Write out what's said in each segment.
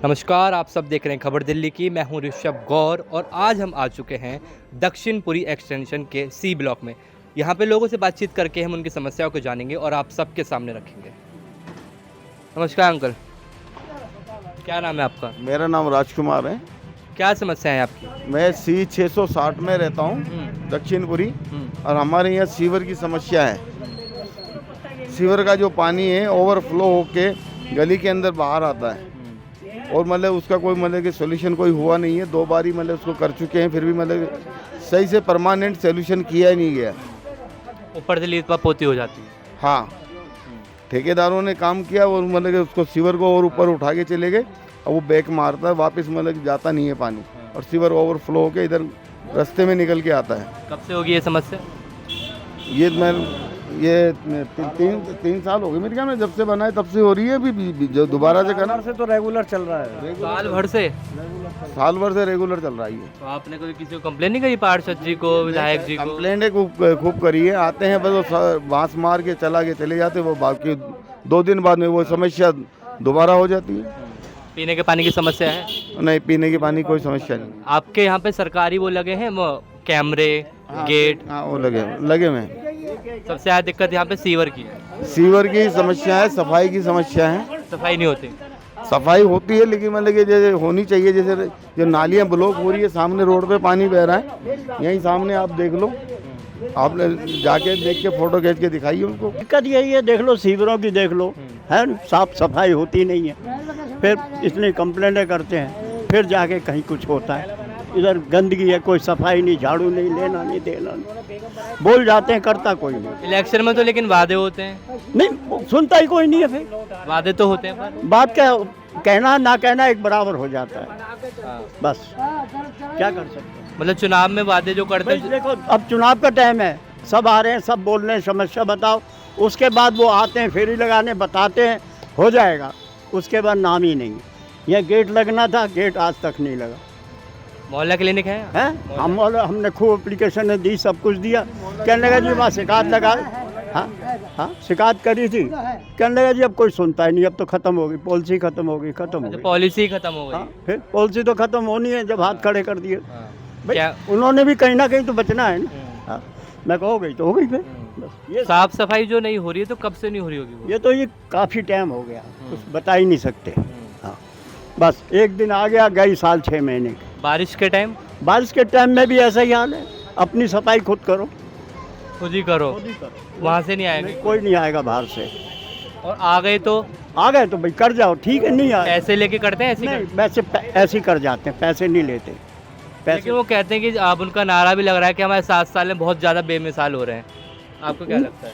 नमस्कार, आप सब देख रहे हैं खबर दिल्ली की। मैं हूं ऋषभ गौर और आज हम आ चुके हैं दक्षिणपुरी एक्सटेंशन के सी ब्लॉक में। यहां पे लोगों से बातचीत करके हम उनकी समस्याओं को जानेंगे और आप सबके सामने रखेंगे। नमस्कार अंकल, क्या नाम है आपका? मेरा नाम राजकुमार है। क्या समस्या है आपकी? मैं सी 660 में रहता हूँ, दक्षिणपुरी। और हमारे यहाँ सीवर की समस्या है। सीवर का जो पानी है ओवरफ्लो होके गली के अंदर बाहर आता है और मतलब उसका कोई मतलब कि सोल्यूशन कोई हुआ नहीं है। 2 बारी मतलब उसको कर चुके हैं, फिर भी मतलब सही से परमानेंट सोल्यूशन किया ही नहीं गया। ऊपर से लीप पोती हो जाती है। हाँ, ठेकेदारों ने काम किया और मतलब कि उसको सीवर को और ऊपर उठा के चले गए और वो बैक मारता है, वापस मतलब जाता नहीं है पानी और सीवर ओवरफ्लो होके इधर रास्ते में निकल के आता है। कब से होगी ये समस्या? ये तीन साल हो गए मेरे ख्याल में, जब से बना है तब से हो रही है। अभी जो दोबारा से करना से तो रेगुलर चल रहा है। साल भर से रेगुलर चल रहा है ये। तो आपने कभी किसी को कंप्लेन नहीं करी? पार्षद जी को, विधायक जी को? कंप्लेंट खूब करी है। आते हैं बस वो बांस मार के चले जाते, वो बाकी 2 दिन बाद में वो समस्या दोबारा हो जाती है। पीने के पानी की समस्या है? नहीं, पीने की पानी कोई समस्या नहीं। आपके यहाँ पे सरकारी वो लगे हैं वो कैमरे, गेट? हाँ, वो लगे हुए हैं। सबसे ज़्यादा दिक्कत यहाँ पे सीवर की है। सीवर की समस्या है, सफाई की समस्या है। सफाई नहीं होती। सफाई होती है लेकिन मतलब कि जैसे होनी चाहिए, जैसे जो नालियाँ ब्लॉक हो रही है, सामने रोड पे पानी बह रहा है, यहीं सामने आप देख लो। आपने जाके देख के फोटो खींच के दिखाइए उनको। दिक्कत यही है, देख लो सीवरों की, देख लो है न, साफ सफाई होती नहीं है। फिर इतनी कंप्लेंटें करते हैं, फिर जाके कहीं कुछ होता है। इधर गंदगी है, कोई सफाई नहीं, झाड़ू नहीं, लेना नहीं देना नहीं, बोल जाते हैं, करता कोई नहीं। इलेक्शन में तो लेकिन वादे होते हैं, नहीं सुनता ही कोई नहीं है। फिर वादे तो होते हैं पर बात क्या, कहना ना कहना एक बराबर हो जाता है। बस क्या कर सकते हैं। मतलब चुनाव में वादे जो करते भाई हैं। देखो, अब चुनाव का टाइम है, सब आ रहे हैं, सब बोल रहे हैं, समस्या बताओ। उसके बाद वो आते हैं, फेरी लगाने, बताते हैं, हो जाएगा। उसके बाद नाम ही नहीं। यह गेट लगना था, गेट आज तक नहीं लगा। मोहल्ला क्लिनिक है हैं हमने खूब एप्लीकेशन दी, सब कुछ दिया। कहने लगा जी वहाँ शिकायत लगा। हाँ, शिकायत करी थी। कहने लगा जी अब कोई सुनता ही नहीं, अब तो खत्म हो गई पॉलिसी, खत्म हो गई। पॉलिसी खत्म हो गई। हाँ, फिर पॉलिसी तो खत्म होनी है जब हाथ खड़े कर दिए। भाई क्या? उन्होंने भी कहीं ना कहीं तो बचना है ना। हाँ, मैं कहो गई तो हो गई। फिर बस ये साफ सफाई जो नहीं हो रही है तो कब से नहीं हो रही होगी वो? ये काफ़ी टाइम हो गया, कुछ बता ही नहीं सकते। हाँ, बस एक दिन आ गया, गई साल 6 महीने की। बारिश के टाइम? बारिश के टाइम में भी ऐसा ही हाल है। अपनी सफाई खुद करो, खुद ही करो। वहाँ से नहीं आएंगे? कोई नहीं आएगा बाहर से। और आ गए तो भाई कर जाओ, ठीक है। नहीं आए पैसे लेके करते हैं ऐसे? नहीं, वैसे ऐसे ही कर जाते हैं, पैसे नहीं लेते। लेकिन वो कहते हैं कि आप, उनका नारा भी लग रहा है कि हमारे 7 साल में बहुत ज़्यादा बेमिसाल हो रहे हैं। आपको क्या लगता है?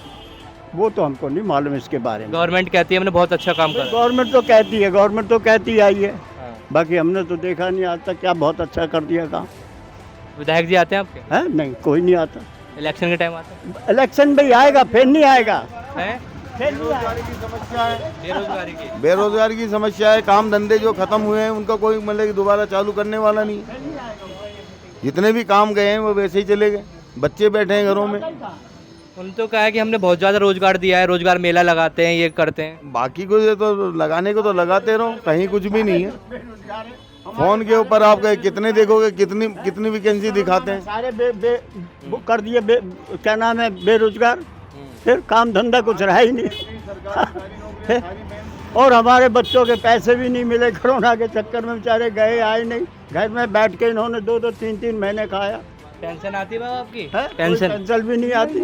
वो तो हमको नहीं मालूम इसके बारे में। गवर्नमेंट कहती है हमने बहुत अच्छा काम करा। गवर्नमेंट तो कहती आई है। बाकी हमने तो देखा नहीं आज तक क्या बहुत अच्छा कर दिया काम। विधायक जी आते हैं आपके? है नहीं, कोई नहीं आता। इलेक्शन के टाइम आते हैं? इलेक्शन में आएगा, फिर नहीं आएगा। बेरोजगारी की समस्या है। बेरोजगारी की समस्या है। काम धंधे जो खत्म हुए हैं उनका कोई मतलब कि दोबारा चालू करने वाला नहीं। जितने भी काम गए हैं वो वैसे ही चले गए। बच्चे बैठे हैं घरों में। उन तो कहा है कि हमने बहुत ज़्यादा रोजगार दिया है, रोजगार मेला लगाते हैं, ये करते हैं। बाकी को ये तो लगाने को तो लगाते रहो, कहीं कुछ भी नहीं है। फोन के ऊपर आप कितने देखोगे, कितनी वैकेंसी दिखाते हैं। सारे बुक कर दिए, क्या नाम है, बेरोजगार। फिर काम धंधा कुछ रहा ही नहीं। और हमारे बच्चों के पैसे भी नहीं मिले, कोरोना के चक्कर में बेचारे गए आए नहीं। घर में बैठ के इन्होंने 2-2, 3-3 महीने खाया। पेंशन आती है बाबा आपकी? पेंशन भी नहीं आती।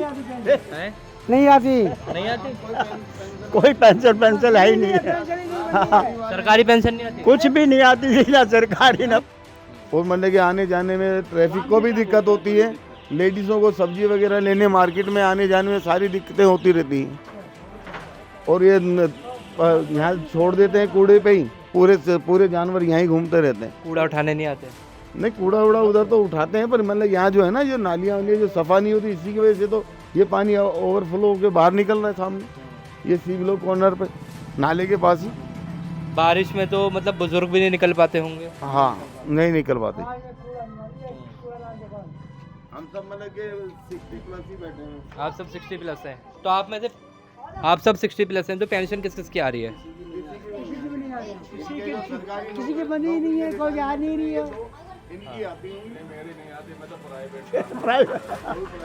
नहीं आती। कोई पेंशन है ही नहीं है। सरकारी पेंशन नहीं आती? कुछ भी नहीं आती, ना सरकारी ना। और मतलब कि आने जाने में ट्रैफिक को भी दिक्कत होती है। लेडीज़ों को सब्जी वगैरह लेने मार्केट में आने जाने में सारी दिक्कतें होती रहती हैं। और ये यहाँ छोड़ देते हैं कूड़े पे ही, पूरे जानवर यहाँ ही घूमते रहते हैं। कूड़ा उठाने नहीं आते? नहीं, कूड़ा उधर तो उठाते हैं, पर मतलब यहाँ जो है ना, जो नालियाँ जो सफा नहीं होती, इसी की वजह से तो ये पानी ओवरफ्लो होकर बाहर निकल रहा है सामने। ये सी ब्लॉक कॉर्नर पे नाले के पास ही। बारिश में तो मतलब बुजुर्ग भी नहीं निकल पाते होंगे? हाँ, नहीं निकल पाते। हम सब मतलब के 60+ ही बैठे हैं। आप सब 60+ हैं, तो आप में से आप सब 60+ हैं, तो पेंशन किस किस की आ रही है? किसी की बनी ही नहीं है, कोई आ नहीं रही है। इनकी आती होंगी, मेरे नहीं आते, मैं तो प्राइवेट।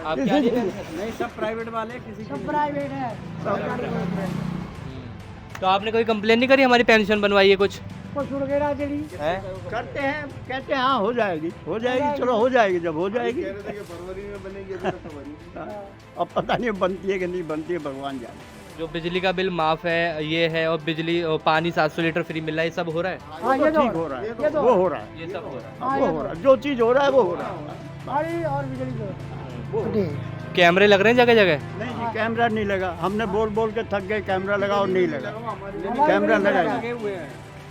आप क्या जी? नहीं, सब प्राइवेट वाले, किसी सब प्राइवेट है। तो आपने कोई कंप्लेन नहीं करी हमारी पेंशन बनवाई है कुछ है? करते हैं, कहते हैं हाँ हो जाएगी, चलो हो जाएगी, जब हो जाएगी। कह रहे थे कि फरवरी में बनेगी, अभी तक तो बनी नहीं। अब पता नहीं बनती है कि नहीं बनती है, भगवान जाने। जो बिजली का बिल माफ है ये है, और बिजली और पानी 700 लीटर फ्री मिल रहा है, ये सब हो रहा है? हाँ, ये ठीक हो रहा है, वो हो रहा है, ये सब हो रहा है। वो हो रहा है, जो चीज़ हो रहा है वो हो रहा है। और बिजली कैमरे लग रहे हैं जगह जगह? नहीं जी, कैमरा नहीं लगा। हमने बोल बोल के थक गए, कैमरा लगा और नहीं लगा। कैमरा लगा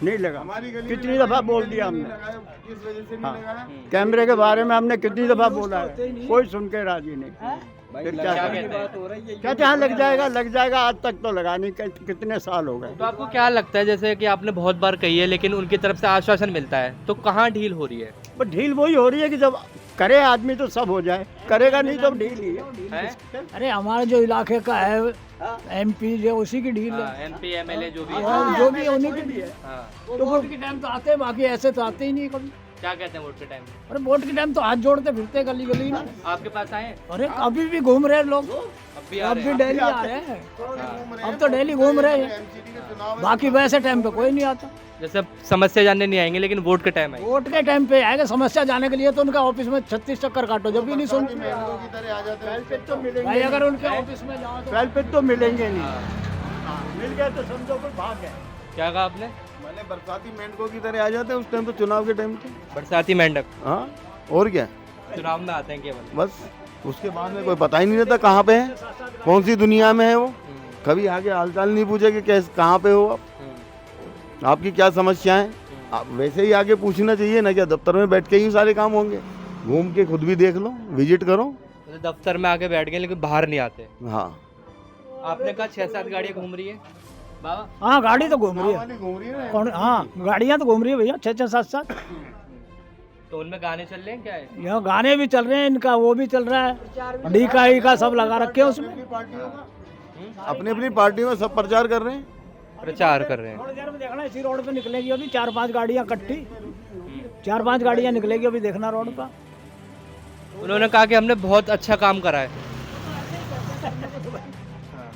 नहीं लगा, कितनी दफ़ा बोल दिया हमने। किस वजह से नहीं हाँ, लगा? कैमरे के बारे में हमने कितनी दफ़ा बोला है, कोई सुन के राजी नहीं। फिर क्या कहते हैं लग जाएगा, आज तक तो लगा नहीं, कितने साल हो गए। तो आपको क्या लगता है, जैसे कि आपने बहुत बार कही है लेकिन उनकी तरफ से आश्वासन मिलता है, तो कहाँ ढील हो रही है? पर ढील वही हो रही है कि जब करे आदमी तो सब हो जाए, करेगा नहीं तो ढील ही है। अरे हमारे जो इलाके का है एमपी जो उसी की ढील है, एमपी एमएलए जो भी और जो भी है उन्हीं की भी है। हाँ। तो वोट के टाइम तो आते हैं, बाकी ऐसे तो आते ही नहीं कभी। क्या कहते हैं वोट के टाइम? अरे वोट के टाइम तो हाथ जोड़ते फिरते गली गली ना। आपके पास आए? अरे अभी भी घूम रहे हैं लोग, अब अब भी डेली आ रहे हैं, अब तो डेली घूम रहे हैं। बाकी वैसे टाइम पे कोई नहीं आता। जैसे समस्या जानने नहीं आएंगे लेकिन वोट के टाइम आएंगे। वोट के टाइम पे आएगा, समस्या जाने के लिए तो उनका ऑफिस में 36 चक्कर काटो, जब भी नहीं सुनते भाई। अगर उनके ऑफिस में जाओ तो 12 पे तो मिलेंगे नहीं, मिल गए तो समझो कोई भाग गए। क्या कहा आपने? मैंने बरसाती मेंढकों की तरह आ जाते हैं उस टाइम, तो चुनाव के टाइम पे। बरसाती मेंढक हाँ, और क्या, चुनाव में आते हैं केवल। बस उसके बाद में कोई पता ही नहीं रहता कहाँ पे है, कौन सी दुनिया में है वो। कभी आगे हालचाल नहीं पूछे कि कैसे कहाँ पे हो आप, आपकी क्या समस्या है। आप वैसे ही आगे पूछना चाहिए ना, क्या दफ्तर में बैठ के ही सारे काम होंगे? घूम के खुद भी देख लो, विजिट करो। तो दफ्तर में आके बैठ गए लेकिन बाहर नहीं आते। हाँ, आपने कहा 6-7 गाड़ियाँ घूम रही है बाबा? हाँ गाड़ी तो घूम रही है, घूम रही है। कौन? हाँ गाड़ियाँ तो घूम रही है भैया, 6-6 7-7। तो उनमें गाने चल रहे हैं क्या है? यहाँ गाने भी चल रहे हैं, इनका वो भी चल रहा है, डीका ईका सब लगा रखे हैं उसमें। अपनी अपनी पार्टी में सब प्रचार कर रहे हैं। प्रचार कर रहे हैं। थोड़ी देर में देखना, इसी रोड पे निकलेगी अभी 4-5 गाड़ियाँ इकट्ठी, 4-5 गाड़ियाँ निकलेगी अभी, देखना रोड पर। उन्होंने कहा कि हमने बहुत अच्छा काम करा है।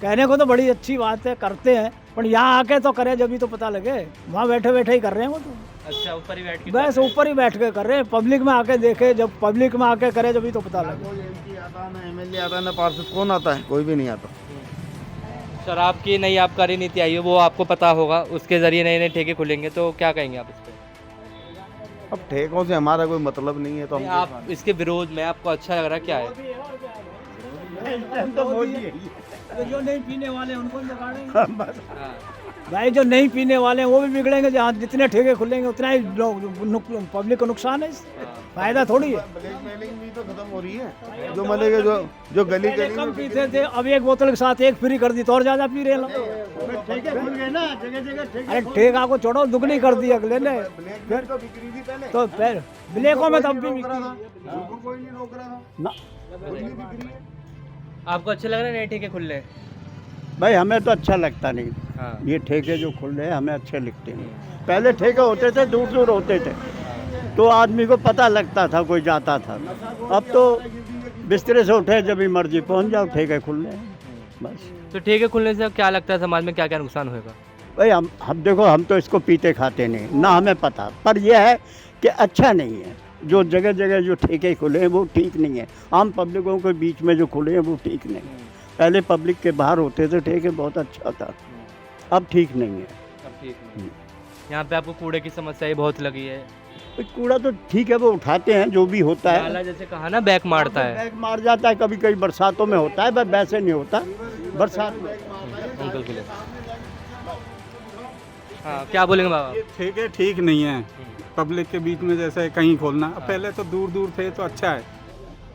कहने को तो बड़ी अच्छी बात है, करते हैं, पर यहाँ आके तो करे जब भी तो पता लगे। वहाँ बैठे बैठे ही कर रहे हैं वो तो, अच्छा ऊपर ही बैठ के बस ऊपर ही बैठ के कर रहे हैं। पब्लिक में आके देखे, जब पब्लिक में आके करे जब भी तो पता लगे। कोई MP आता ना MLA आता ना पार्षद, कौन आता है? कोई भी नहीं आता। शराब की नई आबकारी नीति आई है, वो आपको पता होगा, उसके जरिए नए नए ठेके खुलेंगे, तो क्या कहेंगे आप इस पे? अब ठेकों से हमारा कोई मतलब नहीं है, तो नहीं, हम आप इसके विरोध में आपको अच्छा लग रहा है क्या है? तो मोदी है। जो नहीं पीने वाले उनको बस हाँ। भाई, जो नहीं पीने वाले हैं वो भी बिगड़ेंगे। जहाँ जितने ठेके खुलेंगे उतना ही पब्लिक को नुकसान है, फायदा थोड़ी है। ब्लैकमेलिंग भी तो खत्म हो रही है। जो मलेगे, जो गली पहले गली कम में पीते थे, अब एक बोतल के साथ एक फ्री कर दी तो और ज्यादा पी रहे हैं लोग। ठेके खुल गए ना, जगह जगह ठेके। अरे ठेका को छोड़ो, दुगनी कर दी अगले ने। ब्लैक में तो बिक्री थी पहले, तो फिर ब्लैकों में तब भी रोक रहा बिकती था, उनको कोई नहीं रोक रहा था। ना कोई नहीं बिक्री है। आपको अच्छे लग रहे हैं नए ठेके खुल रहे हैं? भाई, हमें तो अच्छा लगता नहीं। हाँ। ये ठेके जो खुल रहे हैं हमें अच्छे लगते नहीं। पहले ठेके होते थे, दूर दूर होते थे, तो आदमी को पता लगता था, कोई जाता था। अब तो बिस्तरे से उठे जब भी मर्जी पहुंच जाओ, ठेके खुल रहे हैं बस। तो ठेके खुलने से क्या लगता है समाज में क्या क्या नुकसान होगा? भाई, हम देखो, हम तो इसको पीते खाते नहीं ना, हमें पता, पर यह है कि अच्छा नहीं है। जो जगह जगह जो ठेके खुले हैं वो ठीक नहीं है। आम पब्लिकों के बीच में जो खुले हैं वो ठीक नहीं। पहले पब्लिक के बाहर होते थे ठेके, बहुत अच्छा था, अब ठीक नहीं है। अब ठीक नहीं। यहाँ पे आपको कूड़े की समस्या ही बहुत लगी है। भाई, कूड़ा तो ठीक है, वो उठाते हैं, जो भी होता है। नाला जैसे कहा ना, बैक मारता है। बैग मार जाता है, कभी कभी बरसातों में होता है, बस वैसे नहीं होता बरसात में। अंकल के लिए। हाँ, क्या बोलेंगे बाबा? ठेके ठीक नहीं है पब्लिक के बीच में, जैसे कहीं खोलना। पहले तो दूर दूर थे तो अच्छा है,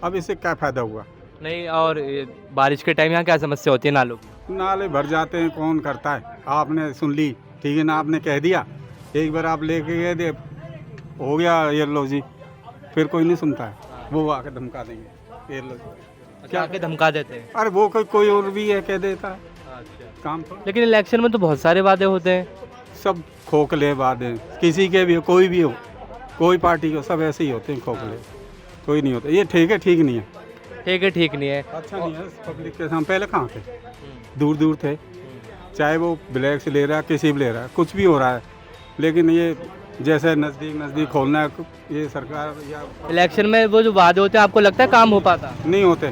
अब इससे क्या फ़ायदा हुआ? नहीं, और ये बारिश के टाइम यहाँ क्या समस्या होती है नालों की? नाले भर जाते हैं, कौन करता है? आपने सुन ली, ठीक है ना, आपने कह दिया, एक बार आप लेके गए थे, हो गया ये लो जी, फिर कोई नहीं सुनता है, वो आके धमका देंगे, ये लो जी। क्या आके धमका देते हैं? अरे वो कोई और भी है कह देता है अच्छा। काम तो। लेकिन इलेक्शन में तो बहुत सारे वादे होते हैं। सब खोखले बाद हैं, किसी के भी हो, कोई भी हो, कोई पार्टी हो, सब ऐसे ही होते हैं खोखले, कोई नहीं होता। ये ठीक है, ठीक नहीं है, ठीक नहीं है। अच्छा नहीं है पब्लिक के सामने। पहले कहाँ थे, दूर दूर थे, चाहे वो ब्लैक से ले रहा है, किसी भी ले रहा है, कुछ भी हो रहा है, लेकिन ये जैसे नज़दीक नज़दीक खोलना है, ये सरकार या इलेक्शन में वो जो वादे होते हैं, आपको लगता है काम हो पाता? नहीं होते।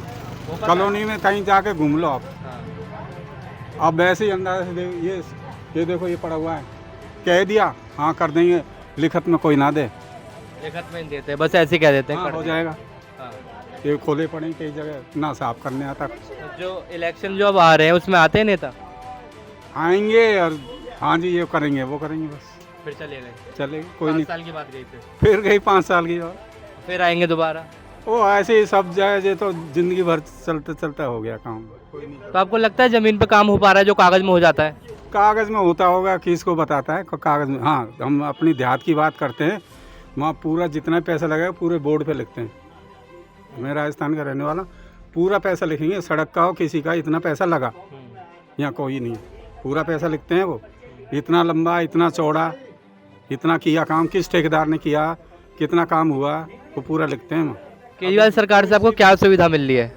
कॉलोनी में कहीं जाके घूम लो आप, अब वैसे ही अंदाज से ये देखो, ये पड़ा हुआ है, कह दिया हाँ कर देंगे, लिखत में कोई ना दे, लिखत में नहीं देते, बस ऐसे कह देते हैं हाँ, कर हो देंगे। जाएगा। हाँ। ये खोले पड़े कई जगह, ना साफ करने आता। जो इलेक्शन जो अब आ रहे हैं उसमें आते हैं नेता, आएंगे और हाँ जी ये करेंगे वो करेंगे, बस फिर चले गए। चलेगी, कोई 5 नहीं। साल की बात गई फिर गई 5 साल की और फिर आएंगे दोबारा। वो ऐसे ही सब जाए, ये तो जिंदगी भर चलते चलते हो गया काम, कोई नहीं। तो आपको लगता है ज़मीन पे काम हो पा रहा है जो कागज़ में हो जाता है? कागज़ में होता होगा, किसको बताता है कागज़ में। हाँ, हम अपनी देहात की बात करते हैं, वहाँ पूरा जितना पैसा लगेगा पूरे बोर्ड पे लिखते हैं। मैं राजस्थान का रहने वाला, पूरा पैसा लिखेंगे, सड़क का हो किसी का इतना पैसा लगा, यहाँ कोई नहीं है, पूरा पैसा लिखते हैं वो, इतना लंबा, इतना चौड़ा, इतना किया काम, किस ठेकेदार ने किया, कितना काम हुआ, वो पूरा लिखते हैं वहाँ। केजरीवाल सरकार से आपको क्या सुविधा मिल रही है?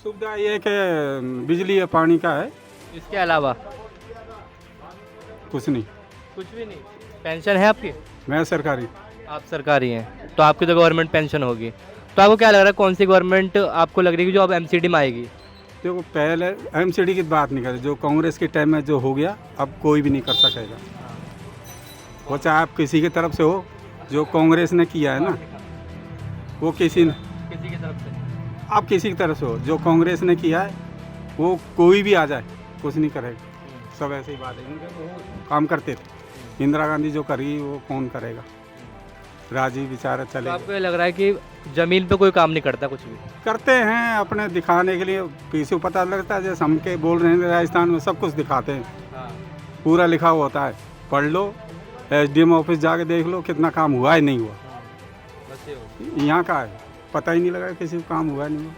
सुविधा ये है कि बिजली या पानी का है, इसके अलावा कुछ नहीं। कुछ भी नहीं? पेंशन है आपकी? मैं सरकारी। आप सरकारी हैं तो आपकी तो गवर्नमेंट पेंशन होगी। तो आपको क्या लग रहा है कौन सी गवर्नमेंट आपको लग रही है जो अब एमसीडी में आएगी? देखो पहले एमसीडी की बात नहीं करते, जो कांग्रेस के टाइम में जो हो गया अब कोई भी नहीं कर सकेगा, वो चाहे आप किसी की तरफ से हो, जो कांग्रेस ने किया है ना वो किसी की तरफ से? आप किसी की तरफ से हो, जो कांग्रेस ने किया है वो कोई भी आ जाए कुछ नहीं करेगा, सब ऐसे ही बात है। उनके वो काम करते थे, इंदिरा गांधी जो करी वो कौन करेगा, राजी बेचारा तो चले आपको ये लग रहा है कि ज़मीन पे कोई काम नहीं करता कुछ भी? करते हैं अपने दिखाने के लिए, किसी को पता लगता है, जैसे हम के बोल रहे हैं राजस्थान में सब कुछ दिखाते हैं, पूरा लिखा हुआ होता है, पढ़ लो, एसडीएम ऑफिस जाके देख लो कितना काम हुआ है नहीं हुआ। यहाँ का है पता ही नहीं लगा किसी को काम हुआ नहीं हुआ।